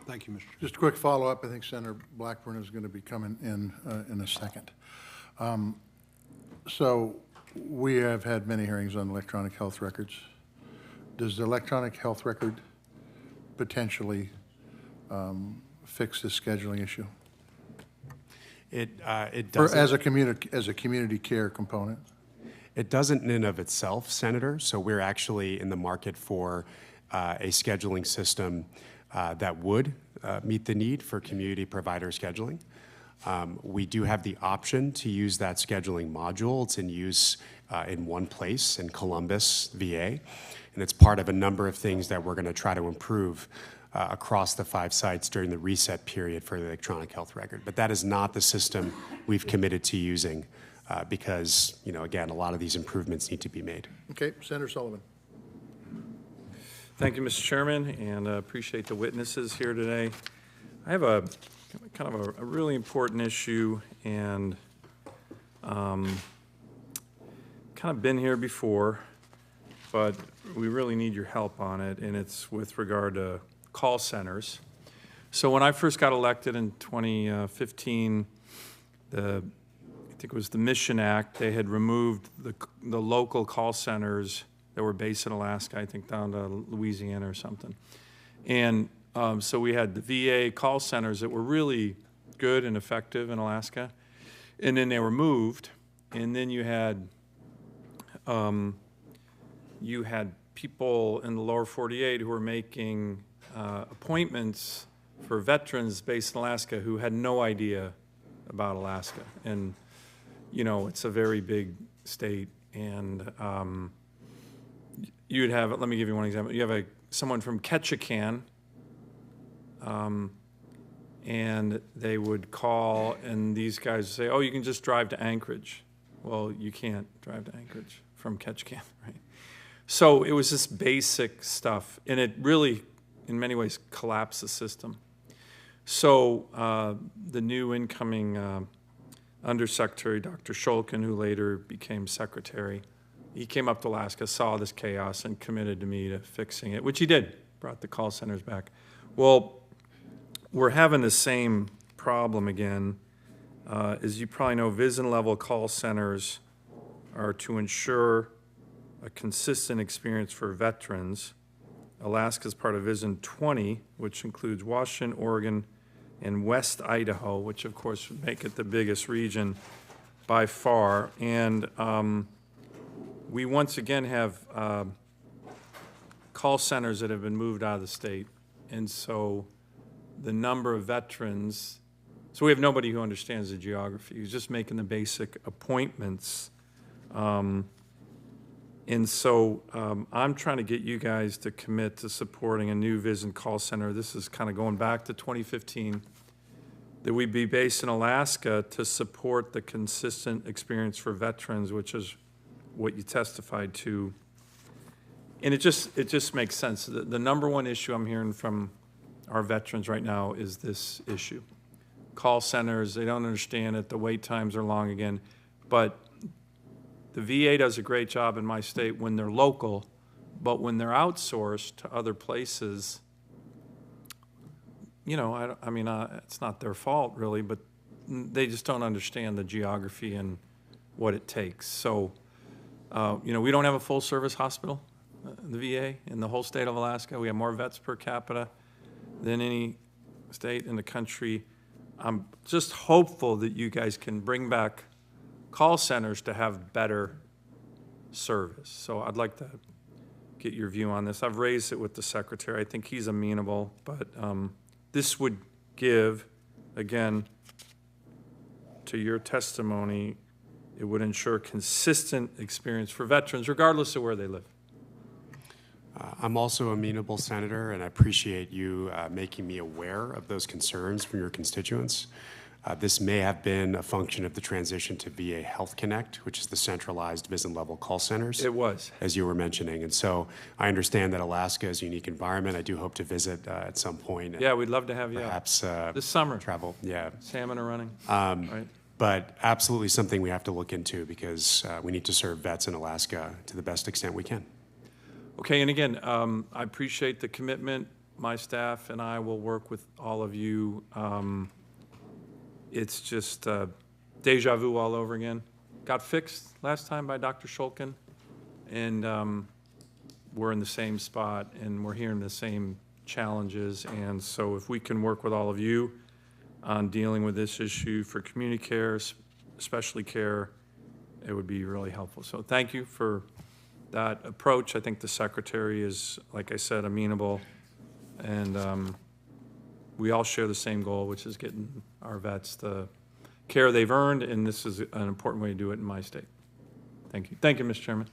Thank you, Mr. Chairman. Just a quick follow-up. I think Senator Blackburn is going to be coming in a second. So we have had many hearings on electronic health records. Does the electronic health record potentially fix the scheduling issue? It doesn't. As a community care component? It doesn't in and of itself, Senator. So we're actually in the market for a scheduling system that would meet the need for community provider scheduling. We do have the option to use that scheduling module. It's in use in one place in Columbus, VA, and it's part of a number of things that we're going to try to improve across the 5 sites during the reset period for the electronic health record. But that is not the system we've committed to using because, again, a lot of these improvements need to be made. Okay, Senator Sullivan. Thank you, Mr. Chairman, and appreciate the witnesses here today. I have a kind of a really important issue, and kind of been here before, but we really need your help on it, and it's with regard to call centers. So when I first got elected in 2015, I think it was the Mission Act, they had removed the local call centers that were based in Alaska, I think down to Louisiana or something. And so we had the VA call centers that were really good and effective in Alaska, and then they were moved, and then you had people in the lower 48 who were making appointments for veterans based in Alaska who had no idea about Alaska. And, it's a very big state, and you'd have, let me give you one example. You have someone from Ketchikan, and they would call, and these guys would say, oh, you can just drive to Anchorage. Well, you can't drive to Anchorage from Ketchikan, right? So it was just basic stuff, and it really, in many ways, collapsed the system. So the new incoming Undersecretary, Dr. Shulkin, who later became Secretary, he came up to Alaska, saw this chaos, and committed to me to fixing it, which he did, brought the call centers back. Well, we're having the same problem again. As you probably know, VISN-level call centers are to ensure a consistent experience for veterans. Alaska is part of VISN 20, which includes Washington, Oregon, and West Idaho, which of course would make it the biggest region by far. And we once again have call centers that have been moved out of the state. And so the number of veterans, so we have nobody who understands the geography, who's just making the basic appointments. And so I'm trying to get you guys to commit to supporting a new VISN call center. This is kind of going back to 2015, that we be based in Alaska to support the consistent experience for veterans, which is what you testified to. And it just makes sense. The number one issue I'm hearing from our veterans right now is this issue. Call centers, they don't understand it. The wait times are long again. But the VA does a great job in my state when they're local, but when they're outsourced to other places, it's not their fault really, but they just don't understand the geography and what it takes. So, we don't have a full-service hospital, the VA, in the whole state of Alaska. We have more vets per capita than any state in the country. I'm just hopeful that you guys can bring back call centers to have better service. So I'd like to get your view on this. I've raised it with the Secretary. I think he's amenable, but this would give, again, to your testimony, it would ensure consistent experience for veterans, regardless of where they live. I'm also amenable, Senator, and I appreciate you making me aware of those concerns from your constituents. This may have been a function of the transition to VA Health Connect, which is the centralized VISN-level call centers. It was. As you were mentioning. And so I understand that Alaska is a unique environment. I do hope to visit at some point. Yeah, we'd love to have you perhaps, this summer. Travel, yeah. Salmon are running, right? But absolutely something we have to look into because we need to serve vets in Alaska to the best extent we can. Okay, and again, I appreciate the commitment my staff and I will work with all of you. It's just deja vu all over again. Got fixed last time by Dr. Shulkin, and we're in the same spot, and we're hearing the same challenges. And so if we can work with all of you on dealing with this issue for community care, especially care, it would be really helpful. So thank you for that approach. I think the secretary is, like I said, amenable, and we all share the same goal, which is getting our vets the care they've earned, and this is an important way to do it in my state. Thank you. Thank you, Mr. Chairman.